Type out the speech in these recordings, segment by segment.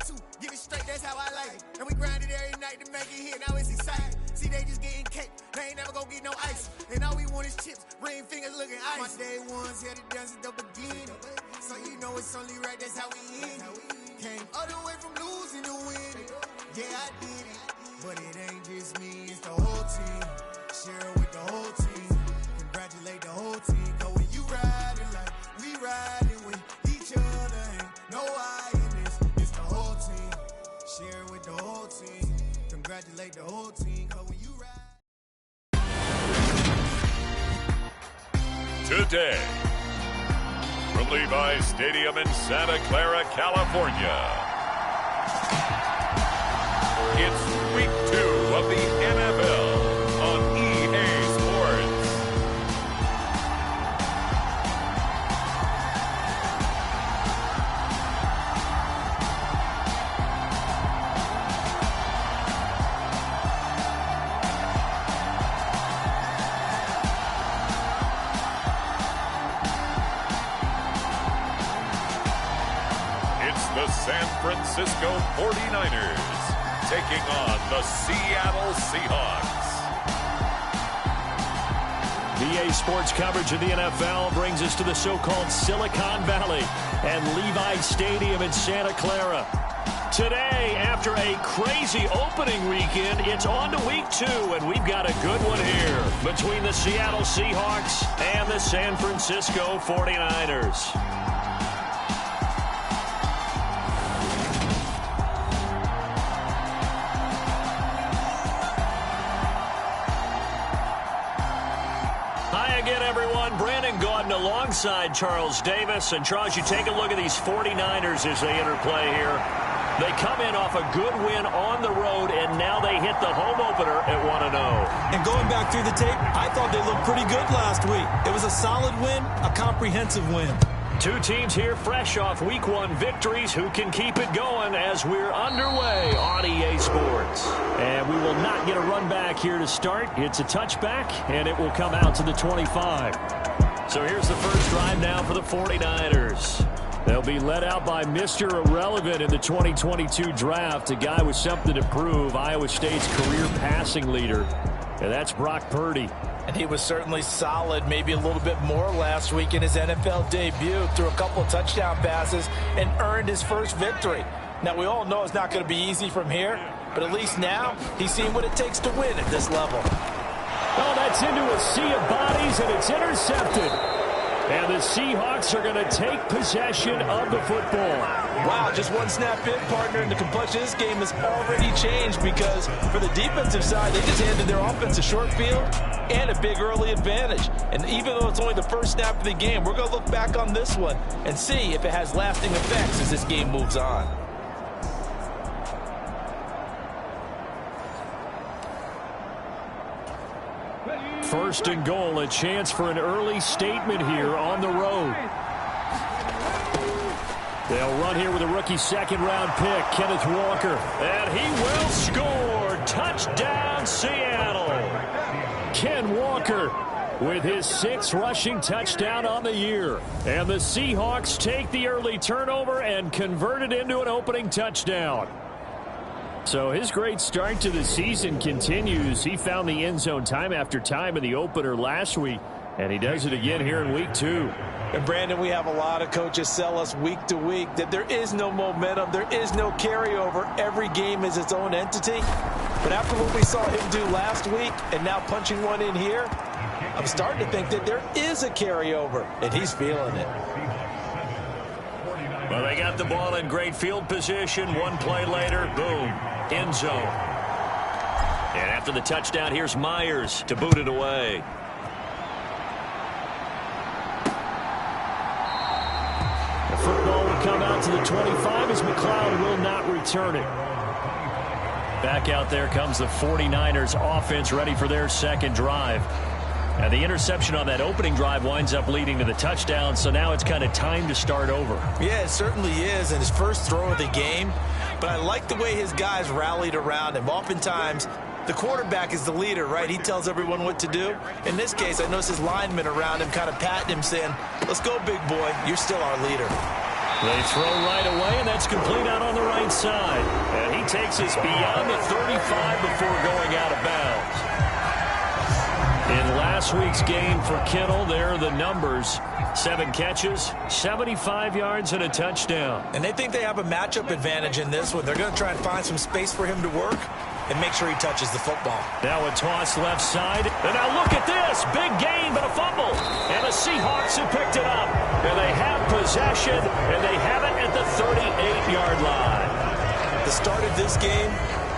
2, give it straight, that's how I like it. And we grind it every night to make it hit, now it's exciting. See, they just getting cake, they ain't never gonna get no ice. And all we want is chips, ring fingers looking ice. My day ones here to dance at the beginning. So you know it's only right, that's how we end it. Came all the way from losing to winning. Yeah, I did it. But it ain't just me, it's the whole team. Share it with the whole team. Congratulate the whole team. Cause when you riding like we riding with each other, ain't no I in this. It's the whole team. Share it with the whole team. Congratulate the whole team. Cause when you ride. Today, from Levi's Stadium in Santa Clara, California, it's Week 2 of the NFL on EA Sports. It's the San Francisco 49ers taking on the Seattle Seahawks. EA Sports coverage of the NFL brings us to the so-called Silicon Valley and Levi's Stadium in Santa Clara. Today, after a crazy opening weekend, it's on to Week 2, and we've got a good one here between the Seattle Seahawks and the San Francisco 49ers. Alongside Charles Davis. And Charles, you take a look at these 49ers as they enter play here. They come in off a good win on the road, and now they hit the home opener at 1-0. And going back through the tape, I thought they looked pretty good last week. It was a solid win, a comprehensive win. Two teams here fresh off Week 1 victories. Who can keep it going as we're underway on EA Sports? And we will not get a run back here to start. It's a touchback, and it will come out to the 25. So here's the first drive now for the 49ers. They'll be led out by Mr. Irrelevant in the 2022 draft, a guy with something to prove, Iowa State's career passing leader, and that's Brock Purdy. And he was certainly solid, maybe a little bit more last week in his NFL debut, threw a couple of touchdown passes and earned his first victory. Now, we all know it's not going to be easy from here, but at least now he's seen what it takes to win at this level. Oh, that's into a sea of bodies, and it's intercepted. And the Seahawks are going to take possession of the football. Wow, just one snap in, partner, and the complexion of this game has already changed because for the defensive side, they just handed their offense a short field and a big early advantage. And even though it's only the first snap of the game, we're going to look back on this one and see if it has lasting effects as this game moves on. First and goal, a chance for an early statement here on the road. They'll run here with a rookie second-round pick, Kenneth Walker. And he will score. Touchdown, Seattle. Ken Walker with his 6th rushing touchdown on the year. And the Seahawks take the early turnover and convert it into an opening touchdown. So his great start to the season continues. He found the end zone time after time in the opener last week, and he does it again here in Week 2. And Brandon, we have a lot of coaches sell us week to week that there is no momentum, there is no carryover. Every game is its own entity. But after what we saw him do last week and now punching one in here, I'm starting to think that there is a carryover, and he's feeling it. Well, they got the ball in great field position. One play later, boom, end zone. And after the touchdown, here's Myers to boot it away. The football will come out to the 25 as McLeod will not return it. Back out there comes the 49ers offense ready for their second drive. And the interception on that opening drive winds up leading to the touchdown, so now it's kind of time to start over. Yeah, it certainly is, and his first throw of the game. But I like the way his guys rallied around him. Oftentimes, the quarterback is the leader, right? He tells everyone what to do. In this case, I noticed his linemen around him kind of patting him, saying, let's go, big boy. You're still our leader. They throw right away, and that's complete out on the right side. And he takes us beyond the 35 before going out of bounds. In last week's game for Kittle, there are the numbers. 7 catches, 75 yards, and a touchdown. And they think they have a matchup advantage in this one. They're going to try and find some space for him to work and make sure he touches the football. Now a toss left side. And now look at this. Big gain, but a fumble. And the Seahawks have picked it up. And they have possession, and they have it at the 38-yard line. The start of this game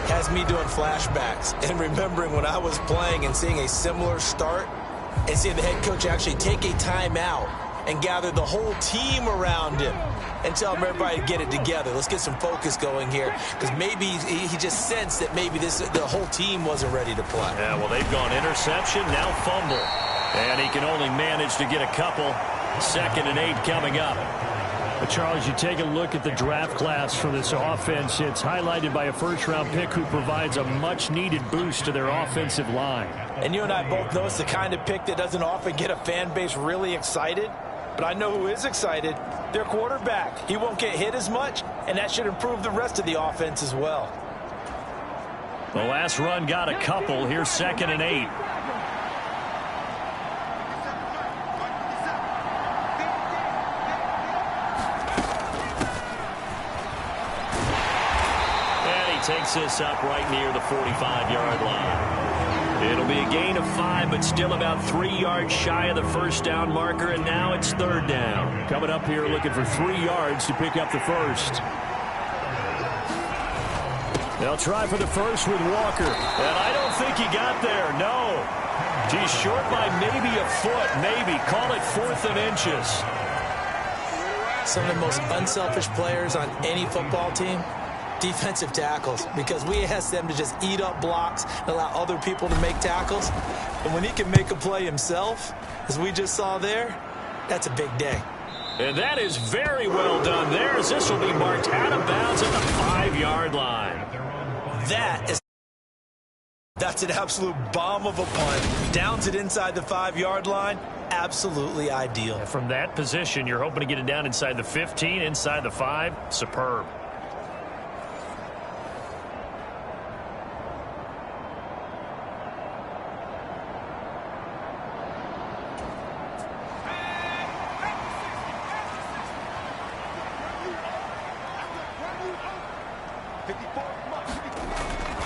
has me doing flashbacks and remembering when I was playing and seeing a similar start and seeing the head coach actually take a timeout and gather the whole team around him and tell everybody to get it together. Let's get some focus going here, because maybe he just sensed that maybe the whole team wasn't ready to play. Yeah, well, they've gone interception, now fumble. And he can only manage to get a couple. 2nd and 8 coming up. But Charles, you take a look at the draft class for this offense. It's highlighted by a first-round pick who provides a much-needed boost to their offensive line. And you and I both know it's the kind of pick that doesn't often get a fan base really excited. But I know who is excited. Their quarterback. He won't get hit as much, and that should improve the rest of the offense as well. The last run got a couple. Here's 2nd and 8. Takes this up right near the 45-yard line. It'll be a gain of 5, but still about 3 yards shy of the first down marker, and now it's 3rd down. Coming up here looking for 3 yards to pick up the first. They'll try for the first with Walker. And I don't think he got there, no. He's short by maybe a foot, maybe. Call it 4th and inches. Some of the most unselfish players on any football team, defensive tackles, because we ask them to just eat up blocks and allow other people to make tackles. And when he can make a play himself, as we just saw there, that's a big day. And that is very well done there, as this will be marked out of bounds at the 5-yard line. That's an absolute bomb of a punt. Downs it inside the 5-yard line. Absolutely ideal. From that position, you're hoping to get it down inside the 15, inside the 5. Superb.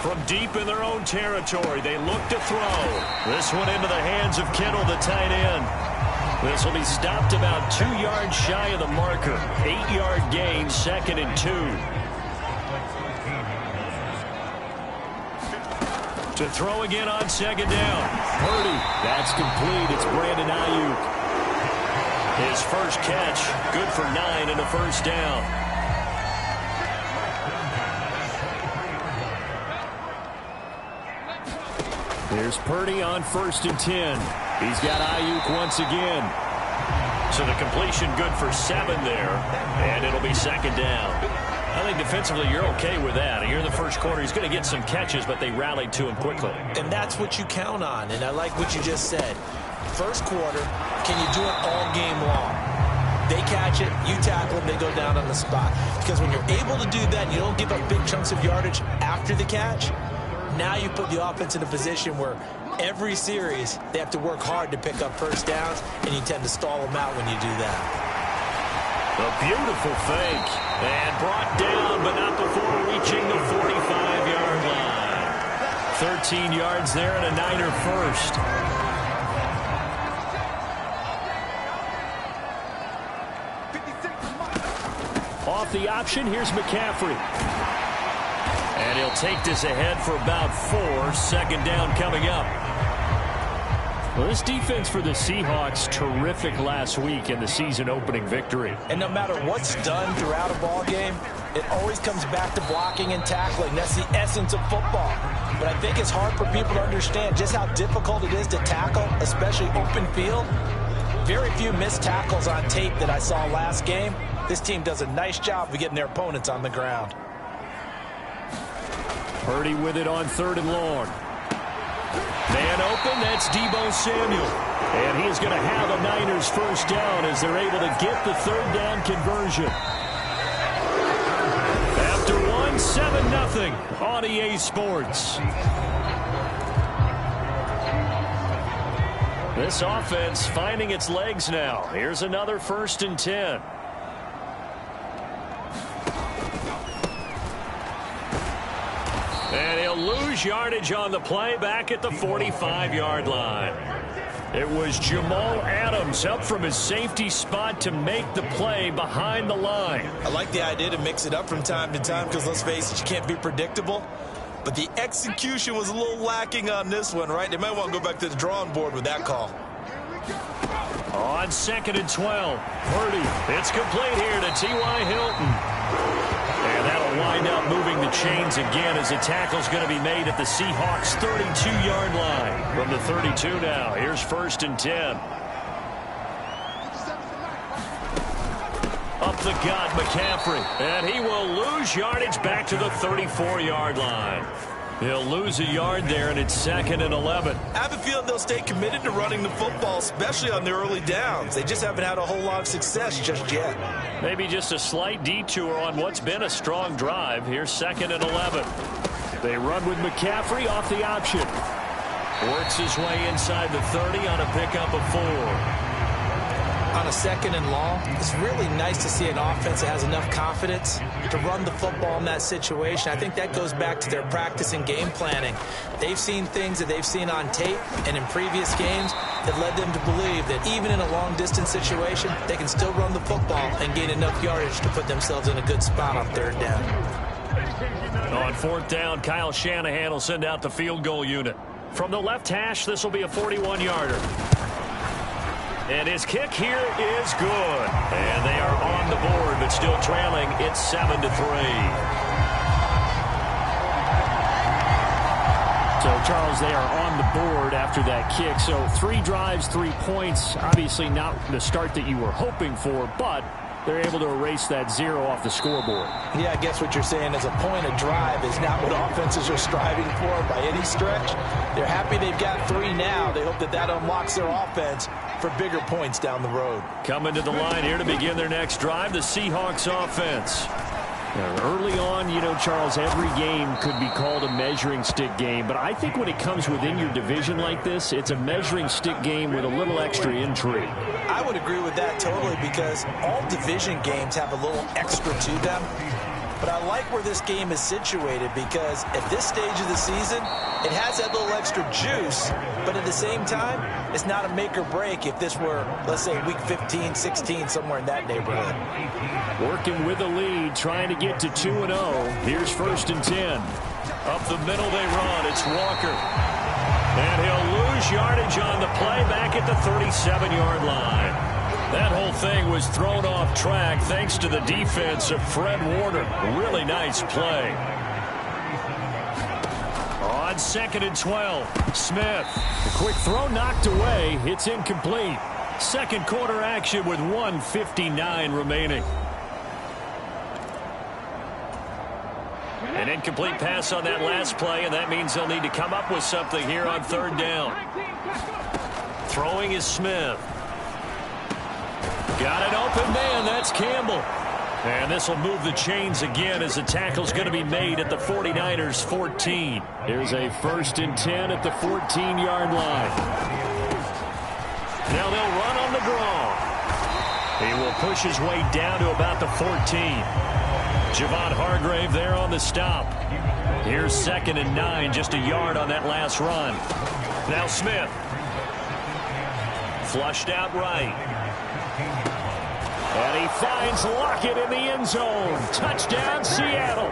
From deep in their own territory, they look to throw. This one into the hands of Kittle, the tight end. This will be stopped about 2 yards shy of the marker. 8-yard gain, 2nd and 2. To throw again on 2nd down. Purdy, that's complete. It's Brandon Ayuk. His first catch, good for 9 and a first down. Here's Purdy on 1st and 10. He's got Ayuk once again. So the completion good for 7 there, and it'll be 2nd down. I think defensively you're okay with that. Here in the first quarter, he's going to get some catches, but they rallied to him quickly. And that's what you count on, and I like what you just said. First quarter, can you do it all game long? They catch it, you tackle them, they go down on the spot. Because when you're able to do that, you don't give up big chunks of yardage after the catch. Now you put the offense in a position where every series they have to work hard to pick up first downs, and you tend to stall them out when you do that. A beautiful fake, and brought down, but not before reaching the 45-yard line. 13 yards there and a Niner first. Off the option, here's McCaffrey. And he'll take this ahead for about 4. 2nd down coming up. Well, this defense for the Seahawks, terrific last week in the season-opening victory. And no matter what's done throughout a ball game, it always comes back to blocking and tackling. That's the essence of football. But I think it's hard for people to understand just how difficult it is to tackle, especially open field. Very few missed tackles on tape that I saw last game. This team does a nice job of getting their opponents on the ground. Purdy with it on 3rd and long. Man open, that's Deebo Samuel. And he is going to have a Niners first down as they're able to get the 3rd down conversion. 7-0 on EA Sports. This offense finding its legs now. Here's another 1st and 10. And he'll lose yardage on the play back at the 45-yard line. It was Jamal Adams up from his safety spot to make the play behind the line. I like the idea to mix it up from time to time because, let's face it, you can't be predictable. But the execution was a little lacking on this one, right? They might want to go back to the drawing board with that call. On 2nd and 12, Purdy. It's complete here to T.Y. Hilton. And that'll wind up moving the chains again as the tackle's going to be made at the Seahawks' 32-yard line. From the 32 now, here's 1st and 10. Up the gut, McCaffrey. And he will lose yardage back to the 34-yard line. He'll lose a yard there, and it's 2nd and 11. I have a feeling they'll stay committed to running the football, especially on the early downs. They just haven't had a whole lot of success just yet. Maybe just a slight detour on what's been a strong drive. Here's 2nd and 11. They run with McCaffrey off the option. Works his way inside the 30 on a pickup of 4. On a 2nd and long, it's really nice to see an offense that has enough confidence to run the football in that situation. I think that goes back to their practice and game planning. They've seen things that they've seen on tape and in previous games that led them to believe that even in a long-distance situation, they can still run the football and gain enough yardage to put themselves in a good spot on 3rd down. On 4th down, Kyle Shanahan will send out the field goal unit. From the left hash, this will be a 41-yarder. And his kick here is good. And they are on the board, but still trailing. It's 7-3. So, Charles, they are on the board after that kick. So 3 drives, 3 points. Obviously not the start that you were hoping for, but they're able to erase that 0 off the scoreboard. Yeah, I guess what you're saying is a point of drive is not what offenses are striving for by any stretch. They're happy they've got 3 now. They hope that that unlocks their offense for bigger points down the road. Coming to the line here to begin their next drive, the Seahawks offense. Now, early on, you know, Charles, every game could be called a measuring stick game, but I think when it comes within your division like this, it's a measuring stick game with a little extra intrigue. I would agree with that totally because all division games have a little extra to them. But I like where this game is situated because at this stage of the season, it has that little extra juice, but at the same time, it's not a make or break if this were, let's say, week 15, 16, somewhere in that neighborhood. Working with the lead, trying to get to 2-0. Here's 1st and 10. Up the middle they run. It's Walker. And he'll lose yardage on the play back at the 37-yard line. That whole thing was thrown off track thanks to the defense of Fred Warner. Really nice play. On 2nd and 12, Smith. The quick throw knocked away. It's incomplete. 2nd quarter action with 1:59 remaining. An incomplete pass on that last play, and that means they'll need to come up with something here on 3rd down. Throwing is Smith. Got an open man. That's Campbell. And this will move the chains again as the tackle's going to be made at the 49ers' 14. Here's a 1st and 10 at the 14-yard line. Now they'll run on the draw. He will push his way down to about the 14. Javon Hargrave there on the stop. Here's 2nd and 9, just a yard on that last run. Now Smith. Flushed out right. And he finds Lockett in the end zone. Touchdown, Seattle.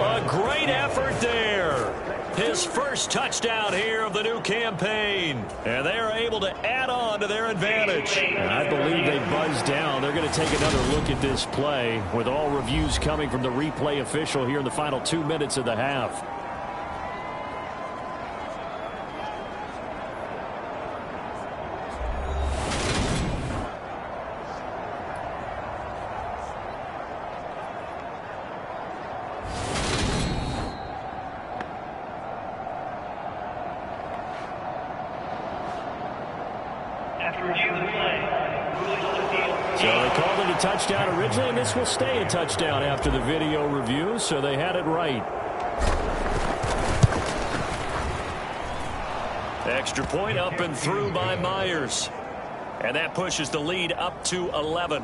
A great effort there. His first touchdown here of the new campaign. And they are able to add on to their advantage. And I believe they buzzed down. They're going to take another look at this play with all reviews coming from the replay official here in the final 2 minutes of the half. touchdown originally, and this will stay a touchdown after the video review, so they had it right. Extra point up and through by Myers. And that pushes the lead up to 11.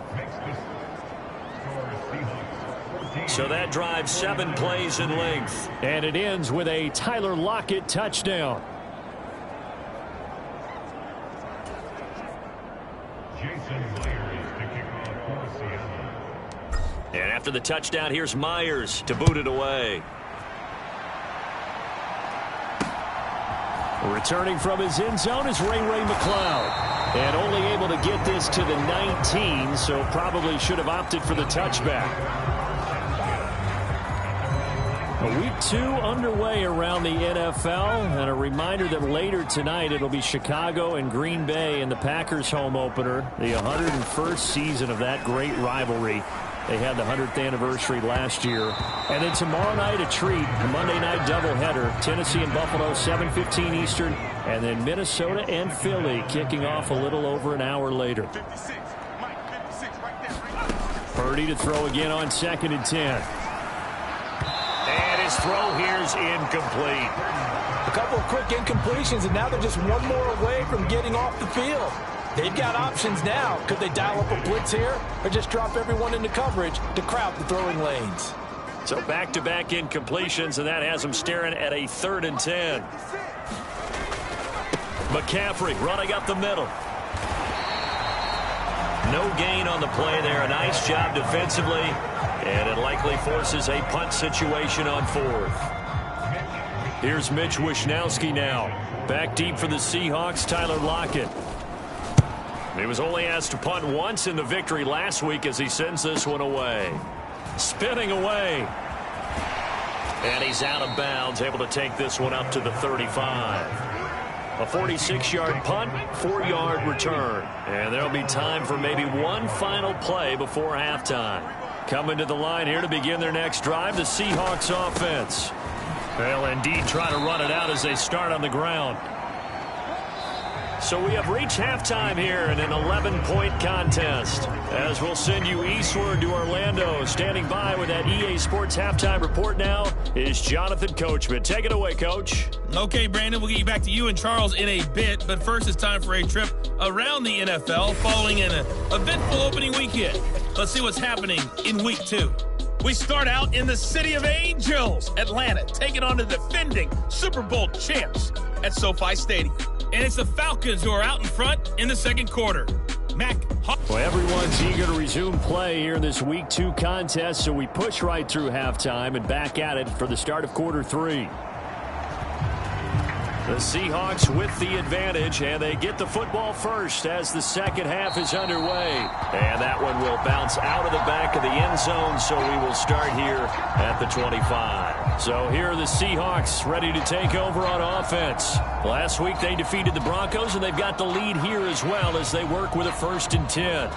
So that drives 7 plays in length. And it ends with a Tyler Lockett touchdown. And after the touchdown, here's Myers to boot it away. Returning from his end zone is Ray McCloud. And only able to get this to the 19, so probably should have opted for the touchback. Week 2 underway around the NFL, and a reminder that later tonight it'll be Chicago and Green Bay in the Packers home opener, the 101st season of that great rivalry. They had the 100th anniversary last year. And then tomorrow night a treat, a Monday night doubleheader, Tennessee and Buffalo, 7:15 Eastern, and then Minnesota and Philly kicking off a little over an hour later. Purdy to throw again on 2nd and 10. And his throw here's incomplete. A couple of quick incompletions, and now they're just one more away from getting off the field. They've got options now. Could they dial up a blitz here or just drop everyone into coverage to crowd the throwing lanes? So back-to-back incompletions, and that has them staring at a 3rd and 10. McCaffrey running up the middle. No gain on the play there. A nice job defensively, and it likely forces a punt situation on 4th. Here's Mitch Wishnowsky now. Back deep for the Seahawks, Tyler Lockett. He was only asked to punt once in the victory last week as he sends this one away. Spinning away. And he's out of bounds, able to take this one up to the 35. A 46-yard punt, 4-yard return. And there'll be time for maybe one final play before halftime. Coming to the line here to begin their next drive, the Seahawks offense. They'll indeed try to run it out as they start on the ground. So we have reached halftime here in an 11-point contest. As we'll send you eastward to Orlando. Standing by with that EA Sports halftime report now is Jonathan Coachman. Take it away, Coach. Okay, Brandon, we'll get you back to you and Charles in a bit. But first, it's time for a trip around the NFL following an eventful opening weekend. Let's see what's happening in Week 2. We start out in the City of Angels, Atlanta, taking on the defending Super Bowl champs at SoFi Stadium. And it's the Falcons who are out in front in the second quarter. Well, everyone's eager to resume play here in this Week 2 contest, so we push right through halftime and back at it for the start of quarter 3. The Seahawks with the advantage, and they get the football first as the second half is underway. And that one will bounce out of the back of the end zone, so we will start here at the 25. So here are the Seahawks ready to take over on offense. Last week they defeated the Broncos, and they've got the lead here as well as they work with a 1st and 10.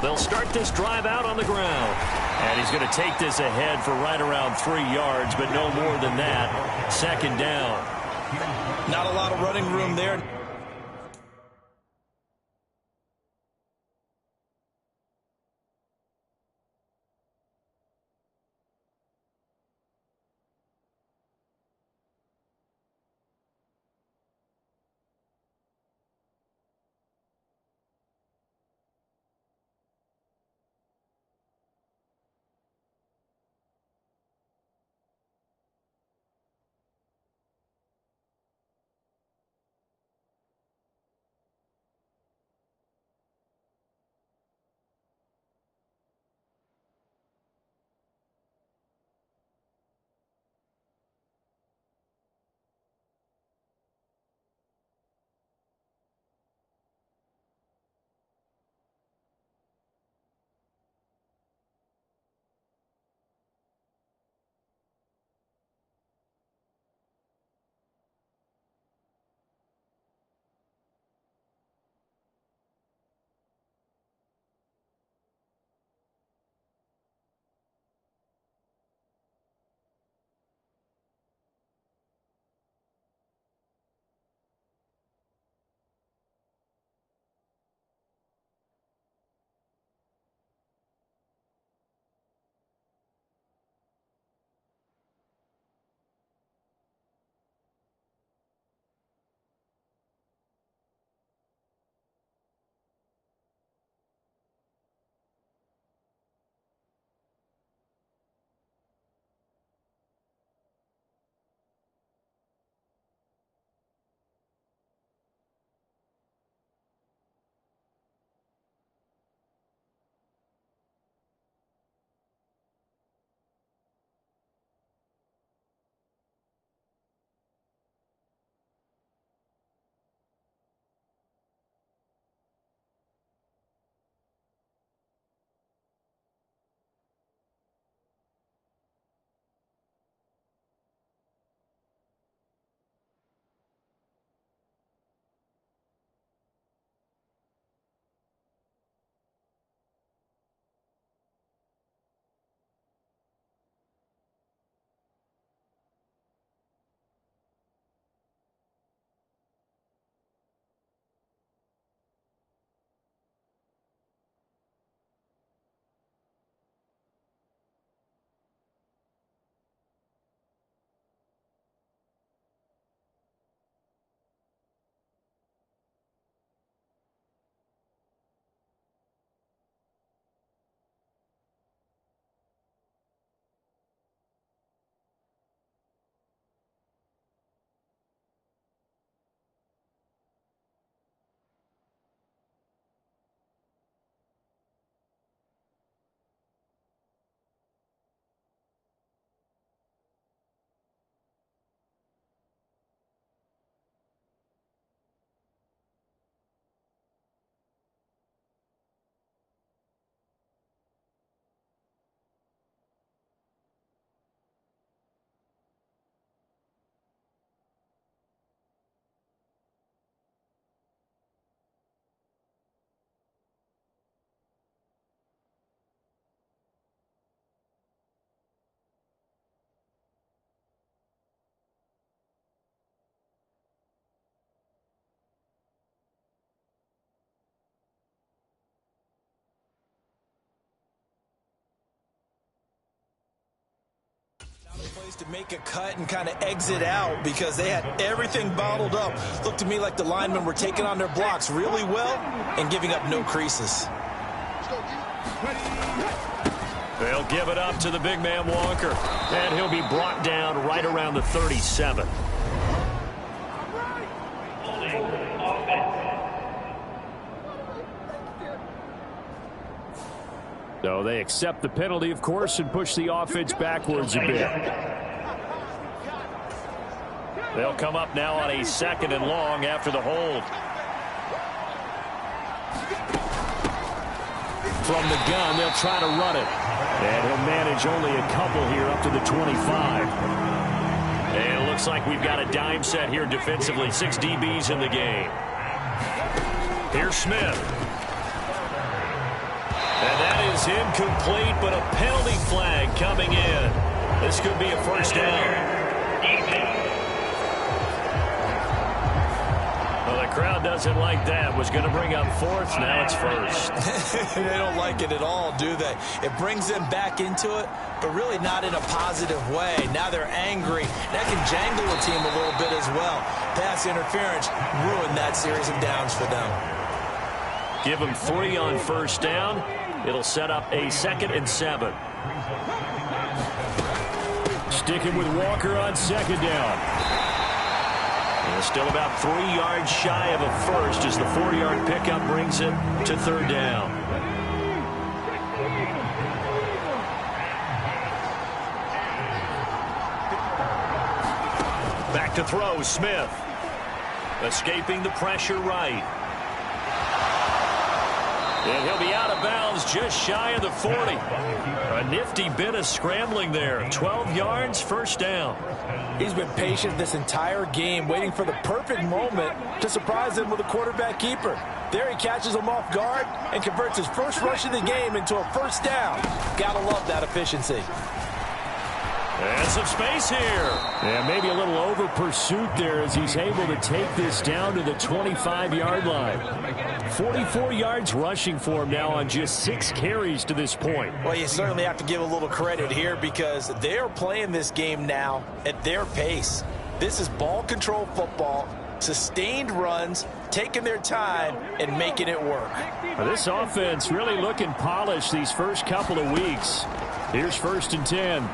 They'll start this drive out on the ground. And he's going to take this ahead for right around 3 yards, but no more than that. 2nd down. Not a lot of running room there. To make a cut and kind of exit out because they had everything bottled up. Looked to me like the linemen were taking on their blocks really well and giving up no creases. They'll give it up to the big man Walker, and he'll be brought down right around the 37. So they accept the penalty, of course, and push the offense backwards a bit. They'll come up now on a 2nd and long after the hold. From the gun, they'll try to run it. And he'll manage only a couple here up to the 25. And it looks like we've got a dime set here defensively. 6 DBs in the game. Here's Smith. And that is incomplete, but a penalty flag coming in. This could be a first down. Well, the crowd doesn't like that. Was going to bring up 4th. Now it's 1st. They don't like it at all, do they? It brings them back into it, but really not in a positive way. Now they're angry. That can jangle a team a little bit as well. Pass interference ruined that series of downs for them. Give them 3 on first down. It'll set up a 2nd and 7. Sticking with Walker on 2nd down. And still about 3 yards shy of a first as the 4-yard pickup brings it to 3rd down. Back to throw, Smith. Escaping the pressure right. And he'll be out of bounds just shy of the 40. A nifty bit of scrambling there. 12 yards, first down. He's been patient this entire game, waiting for the perfect moment to surprise them with a quarterback keeper. There he catches him off guard and converts his first rush of the game into a first down. Gotta love that efficiency. And some space here. Yeah, maybe a little over pursuit there as he's able to take this down to the 25-yard line. 44 yards rushing for him now on just 6 carries to this point. Well, you certainly have to give a little credit here because they're playing this game now at their pace. This is ball control football, sustained runs, taking their time and making it work. Well, this offense really looking polished these first couple of weeks. Here's 1st and 10.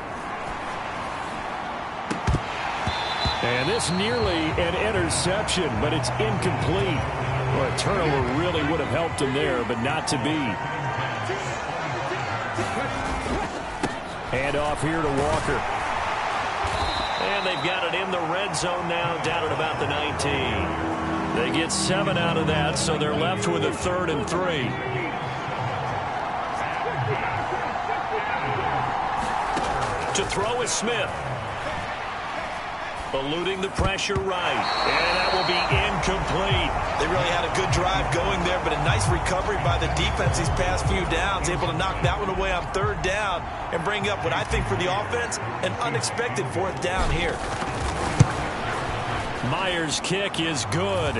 And this nearly an interception, but it's incomplete. Well, a turnover really would have helped him there, but not to be. Hand off here to Walker. And they've got it in the red zone now, down at about the 19. They get 7 out of that, so they're left with a 3rd and 3. To throw is Smith. Eluding the pressure right. And that will be incomplete. They really had a good drive going there, but a nice recovery by the defense these past few downs. Able to knock that one away on 3rd down and bring up what I think for the offense, an unexpected 4th down here. Myers' kick is good.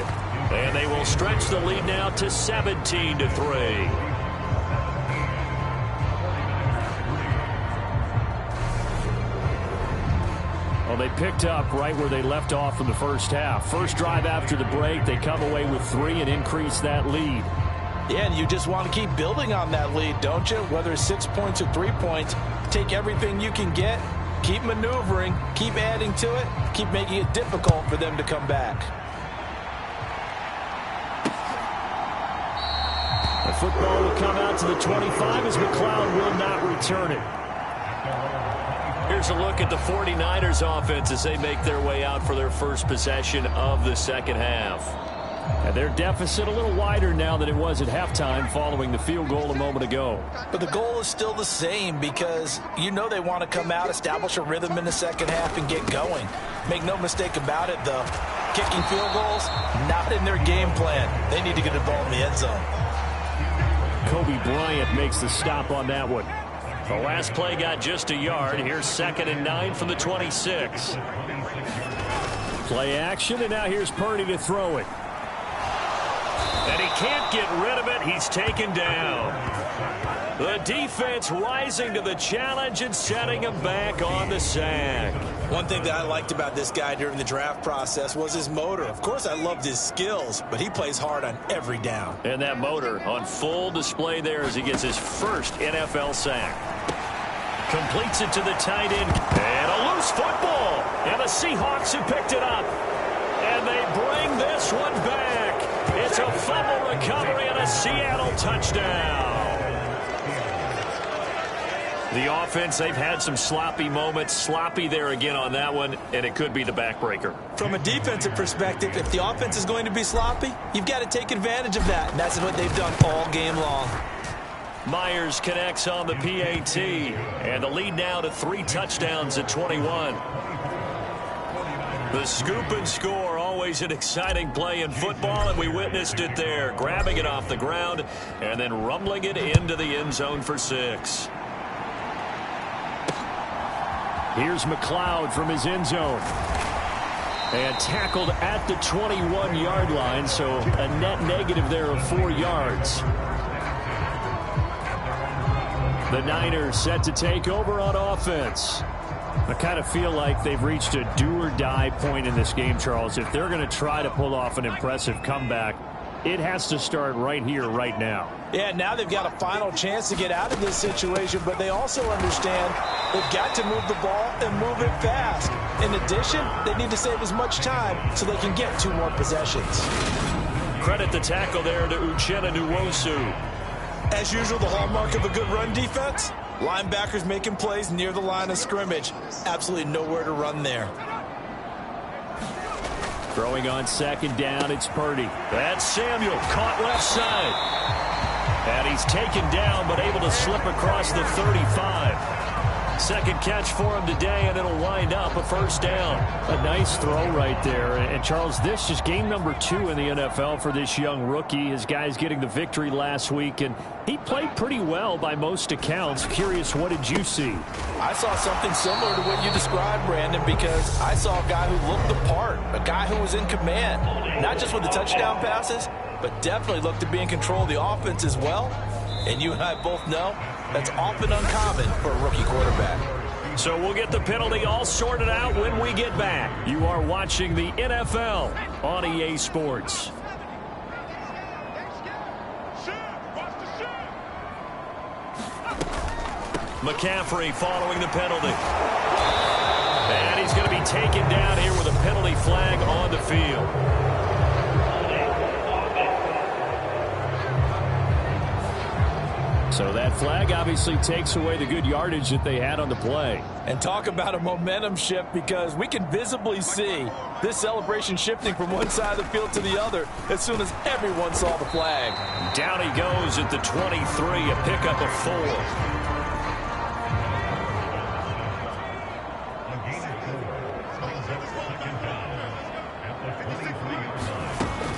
And they will stretch the lead now to 17-3. Well, they picked up right where they left off in the first half. First drive after the break, they come away with 3 and increase that lead. Yeah, and you just want to keep building on that lead, don't you? Whether it's 6 points or 3 points, take everything you can get, keep maneuvering, keep adding to it, keep making it difficult for them to come back. The football will come out to the 25 as McLeod will not return it. Here's a look at the 49ers offense as they make their way out for their first possession of the second half. And their deficit a little wider now than it was at halftime following the field goal a moment ago. But the goal is still the same because you know they want to come out, establish a rhythm in the second half, and get going. Make no mistake about it, though. Kicking field goals, not in their game plan. They need to get the ball in the end zone. Kobe Bryant makes the stop on that one. The last play got just a yard. Here's 2nd and 9 from the 26. Play action, and now here's Purdy to throw it. And he can't get rid of it. He's taken down. The defense rising to the challenge and setting him back on the sack. One thing that I liked about this guy during the draft process was his motor. Of course, I loved his skills, but he plays hard on every down. And that motor on full display there as he gets his first NFL sack. Completes it to the tight end. And a loose football. And the Seahawks have picked it up. And they bring this one back. It's a fumble recovery and a Seattle touchdown. The offense, they've had some sloppy moments. Sloppy there again on that one, and it could be the backbreaker. From a defensive perspective, if the offense is going to be sloppy, you've got to take advantage of that, and that's what they've done all game long. Myers connects on the PAT, and the lead now to 3 touchdowns at 21. The scoop and score, always an exciting play in football, and we witnessed it there, grabbing it off the ground and then rumbling it into the end zone for 6. Here's McLeod from his end zone. And tackled at the 21-yard line, so a net negative there of 4 yards. The Niners set to take over on offense. I kind of feel like they've reached a do-or-die point in this game, Charles. If they're going to try to pull off an impressive comeback, it has to start right here, right now. Yeah, now they've got a final chance to get out of this situation, but they also understand they've got to move the ball and move it fast. In addition, they need to save as much time so they can get 2 more possessions. Credit the tackle there to Uchenna Nwosu. As usual, the hallmark of a good run defense, linebackers making plays near the line of scrimmage. Absolutely nowhere to run there. Throwing on 2nd down, it's Purdy. That's Samuel, caught left side. And he's taken down, but able to slip across the 35. Second catch for him today, and it'll wind up a 1st down. A nice throw right there. And, Charles, this is game number 2 in the NFL for this young rookie. His guys getting the victory last week, and he played pretty well by most accounts. Curious, what did you see? I saw something similar to what you described, Brandon, because I saw a guy who looked the part, a guy who was in command, not just with the touchdown passes, but definitely looked to be in control of the offense as well. And you and I both know that's often uncommon for a rookie quarterback. So we'll get the penalty all sorted out when we get back. You are watching the NFL on EA Sports. McCaffrey following the penalty. And he's going to be taken down here with a penalty flag on the field. So that flag obviously takes away the good yardage that they had on the play. And talk about a momentum shift, because we can visibly see this celebration shifting from one side of the field to the other as soon as everyone saw the flag. Down he goes at the 23, a pickup of 4.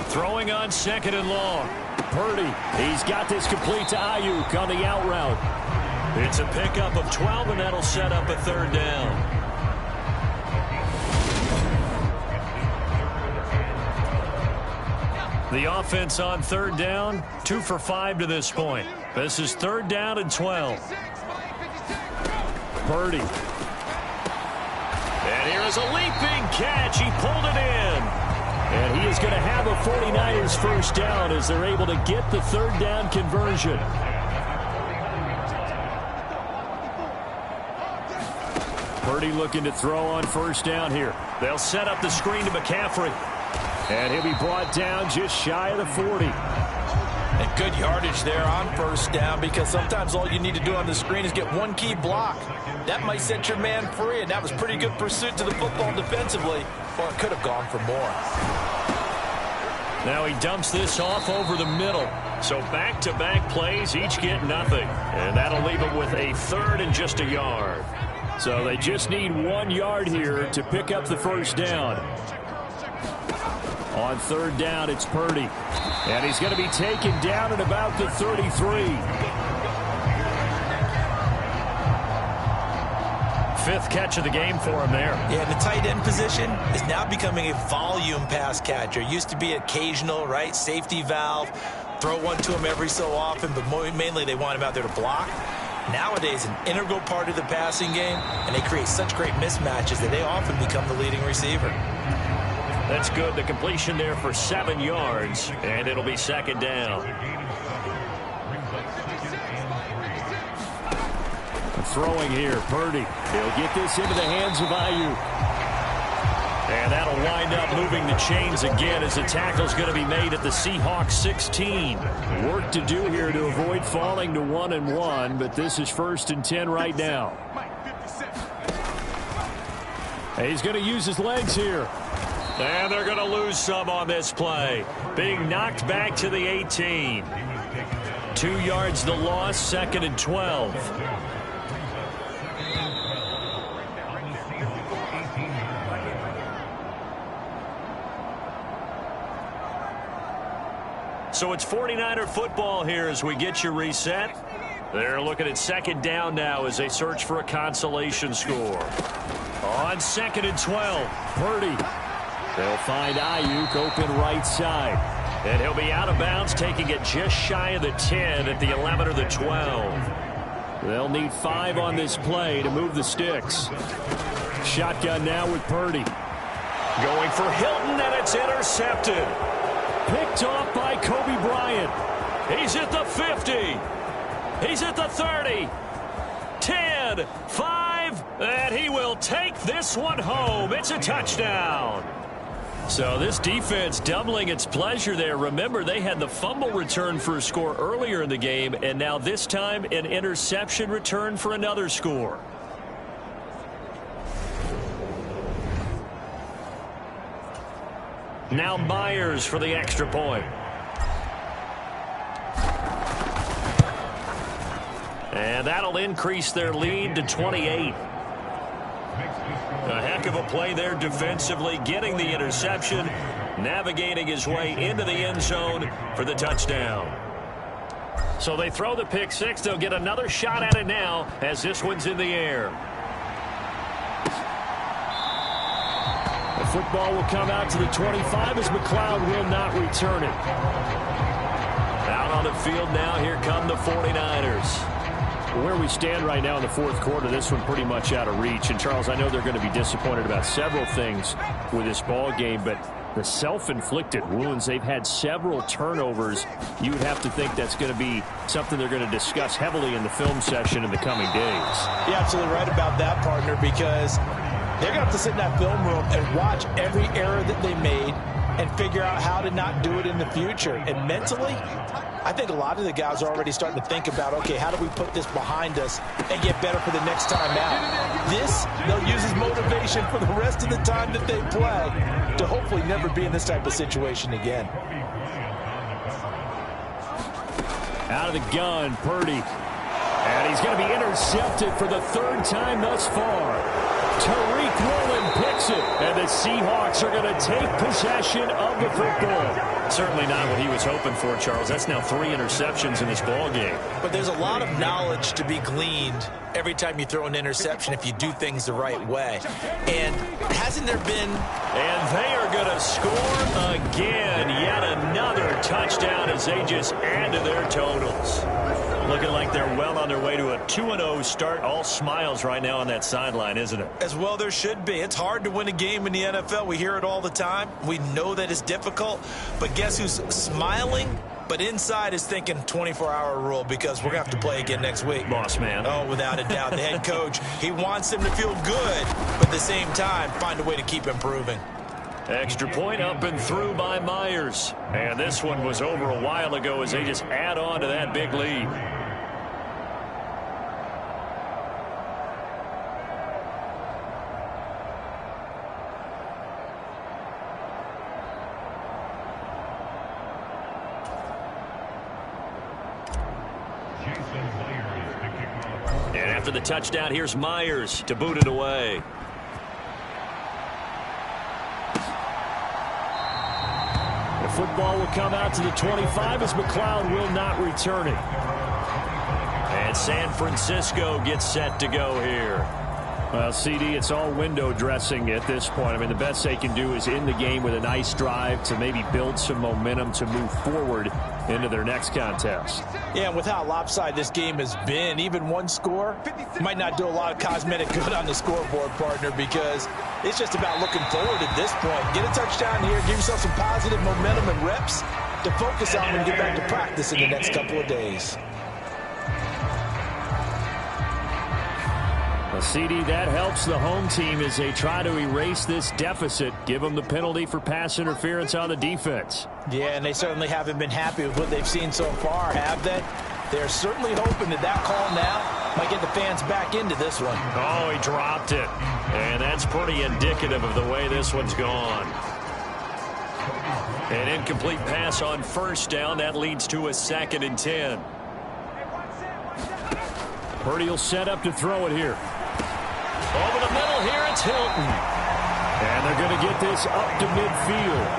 Throwing on 2nd and long. Purdy, he's got this complete to Ayuk on the out route. It's a pickup of 12, and that'll set up a 3rd down. The offense on 3rd down, 2 for 5 to this point. This is 3rd down and 12. Purdy. And here is a leaping catch. He pulled it in. And he is going to have a 49ers 1st down as they're able to get the 3rd down conversion. Purdy looking to throw on 1st down here. They'll set up the screen to McCaffrey. And he'll be brought down just shy of the 40. And good yardage there on 1st down, because sometimes all you need to do on the screen is get 1 key block. That might set your man free, and that was pretty good pursuit to the football defensively, or it could have gone for more. Now he dumps this off over the middle. So back-to-back plays, each get nothing. And that'll leave him with a 3rd and just a yard. So they just need 1 yard here to pick up the 1st down. On 3rd down, it's Purdy. And he's going to be taken down at about the 33. fifth catch of the game for him there. Yeah, and the tight end position is now becoming a volume pass catcher. Used to be occasional, right? Safety valve. Throw one to him every so often, but mainly they want him out there to block. Nowadays, an integral part of the passing game, and they create such great mismatches that they often become the leading receiver. That's good. The completion there for 7 yards, and it'll be second down. Throwing here, Purdy. He'll get this into the hands of Ayuk. And that'll wind up moving the chains again as the tackle's going to be made at the Seahawks 16. Work to do here to avoid falling to 1-1, but this is 1st and 10 right now. He's going to use his legs here. And they're going to lose some on this play. Being knocked back to the 18. 2 yards the loss, 2nd and 12. So it's 49er football here as we get you reset. They're looking at 2nd down now as they search for a consolation score. On 2nd and 12, Purdy. They'll find Ayuk open right side. And he'll be out of bounds, taking it just shy of the 10 at the 11 or the 12. They'll need 5 on this play to move the sticks. Shotgun now with Purdy. Going for Hilton, and it's intercepted. Picked off by Kobe Bryant. He's at the 50. He's at the 30. 10, 5, and he will take this one home. It's a touchdown. So this defense doubling its pleasure there. Remember, they had the fumble return for a score earlier in the game, and now this time an interception return for another score. Now Myers for the extra point. And that'll increase their lead to 28. A heck of a play there defensively, getting the interception, navigating his way into the end zone for the touchdown. So they throw the pick six. They'll get another shot at it now as this one's in the air. The football will come out to the 25 as McLeod will not return it. Out on the field now, here come the 49ers. Where we stand right now in the 4th quarter, this one pretty much out of reach. And, Charles, I know they're going to be disappointed about several things with this ball game, but the self-inflicted wounds, they've had several turnovers. You would have to think that's going to be something they're going to discuss heavily in the film session in the coming days. You're absolutely right about that, partner, because they're going to have to sit in that film room and watch every error that they made and figure out how to not do it in the future. And mentally, I think a lot of the guys are already starting to think about, okay, how do we put this behind us and get better for the next time out? This, they'll use as motivation for the rest of the time that they play to hopefully never be in this type of situation again. Out of the gun, Purdy. And he's going to be intercepted for the 3rd time thus far. Tariq Woolen picks it, and the Seahawks are going to take possession of the football. Certainly not what he was hoping for, Charles. That's now 3 interceptions in this ball game. But there's a lot of knowledge to be gleaned every time you throw an interception if you do things the right way. And hasn't there been... And they are going to score again. Yet another touchdown as they just add to their totals. Looking like they're well on their way to a 2-0 start. All smiles right now on that sideline, isn't it? As well there should be. It's hard to win a game in the NFL. We hear it all the time. We know that it's difficult. But guess who's smiling? But inside is thinking 24-hour rule because we're going to have to play again next week. Boss man. Oh, without a doubt. The head coach, he wants them to feel good, but at the same time, find a way to keep improving. Extra point up and through by Myers. And this one was over a while ago as they just add on to that big lead. And after the touchdown, here's Myers to boot it away. The football will come out to the 25 as McLeod will not return it. And San Francisco gets set to go here. Well, CD, it's all window dressing at this point. I mean, the best they can do is end the game with a nice drive to maybe build some momentum to move forward into their next contest. Yeah, and with how lopsided this game has been, even one score might not do a lot of cosmetic good on the scoreboard, partner, because it's just about looking forward at this point. Get a touchdown here, give yourself some positive momentum and reps to focus on when you get back to practice in the next couple of days. Well, CD, that helps the home team as they try to erase this deficit, give them the penalty for pass interference on the defense. Yeah, and they certainly haven't been happy with what they've seen so far, have they? They're certainly hoping that call now might get the fans back into this one. Oh, he dropped it. And that's pretty indicative of the way this one's gone. An incomplete pass on first down. That leads to a 2nd and 10. Purdy will set up to throw it here. Over the middle here, it's Hilton. And they're going to get this up to midfield.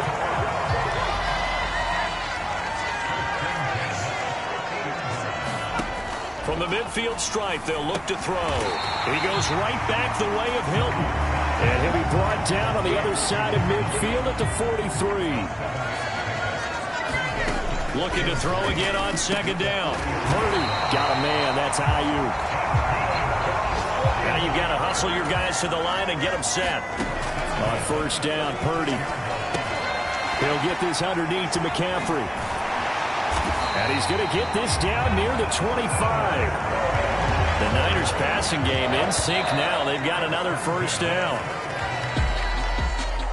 From the midfield stripe, they'll look to throw. He goes right back the way of Hilton. And he'll be brought down on the other side of midfield at the 43. Looking to throw again on 2nd down. Purdy got a man. That's Ayuk. Now you've got to hustle your guys to the line and get them set. On first down, Purdy. He'll get this underneath to McCaffrey. And he's going to get this down near the 25. The Niners passing game in sync now. They've got another first down.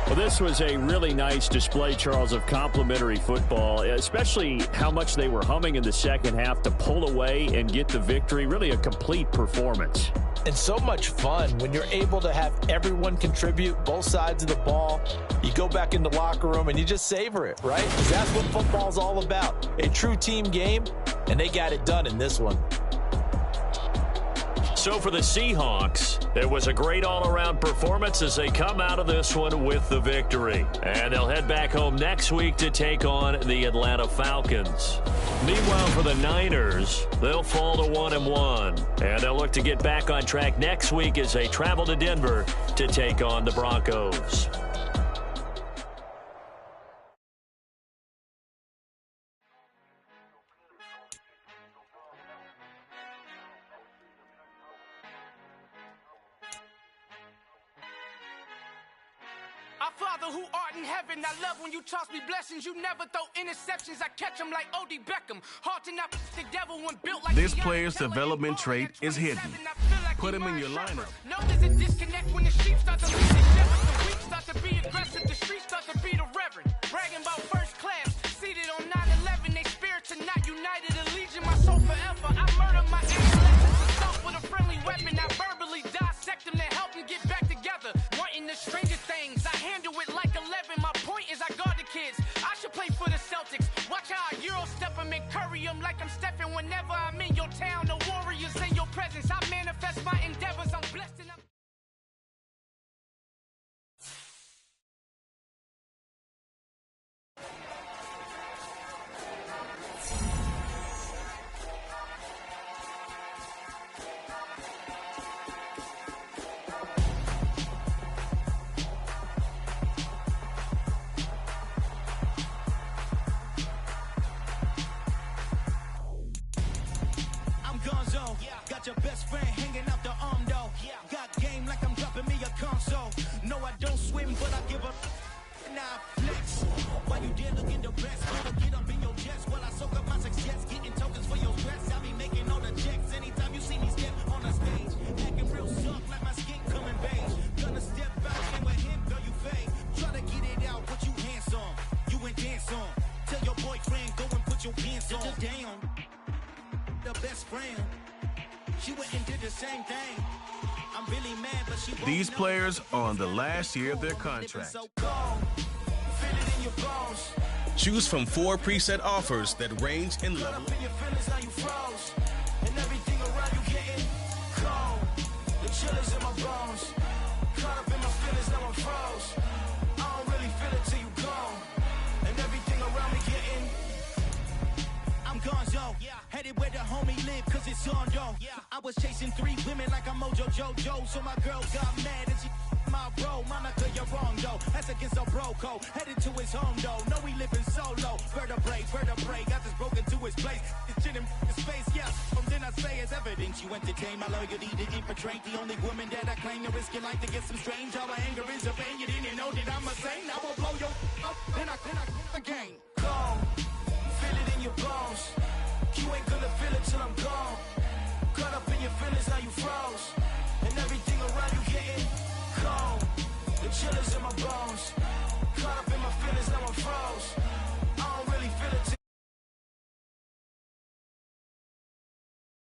Well, this was a really nice display, Charles, of complimentary football, especially how much they were humming in the second half to pull away and get the victory. Really a complete performance. And so much fun when you're able to have everyone contribute, both sides of the ball. You go back in the locker room and you just savor it, right? Because that's what football's all about. A true team game, and they got it done in this one. So for the Seahawks, it was a great all-around performance as they come out of this one with the victory. And they'll head back home next week to take on the Atlanta Falcons. Meanwhile, for the Niners, they'll fall to 1-1. And they'll look to get back on track next week as they travel to Denver to take on the Broncos. Our Father who art in heaven, I love when you toss me blessings. You never throw interceptions, I catch them like O.D. Beckham. Hard to not the devil when built like this player's development trait is hidden. Put him in your lineup. No, there's a disconnect when the sheep start to lose their shepherd. The weak start to be aggressive, the streets start to be the reverend. Bragging about first class, seated on 9/11. They spirits are not united, a legion, my soul forever. I murder my adolescents, assault with a friendly weapon. I verbally dissect them to help them get back together. Wanting the strangest things, I handle it like 11. My point is I guard the kids. I should play for the Celtics. Watch how I Euro step them and curry them like I'm stepping. Whenever I'm in your town, the Warriors in your presence. I manifest my endeavors. I'm blessed and I'm... Got your best friend hanging out the arm though. Got game like I'm dropping me a console. No, I don't swim, but I give a now flex. Why you dare look in the best? Better get up in your chest while I soak up my success. Getting tokens for your stress. I be making all the checks anytime you see me step on the stage. Acting real soft like my skin coming beige. Gonna step out and with him, girl, you fade. Try to get it out, but you handsome. You ain't dance on. Tell your boyfriend, go and put your pants on. Down. The best friend. She went and did the same thing. I'm really mad, but she These players are on the last year of their contract. Choose from 4 preset offers that range in level. I'm Gonzo, headed where the homie live, cause it's on though. I was was chasing 3 women like I'm Mojo Jojo, so my girl got mad and she my bro. Monica, you're wrong though. That's against a bro code. Headed to his home though. No, we living solo. Vertebrae. Got this broken to his place. This shit in his face, yeah. From then I say it's evidence you entertain my loyalty to infiltrate the only woman that I claim to risk your life to get some strange. All my anger is a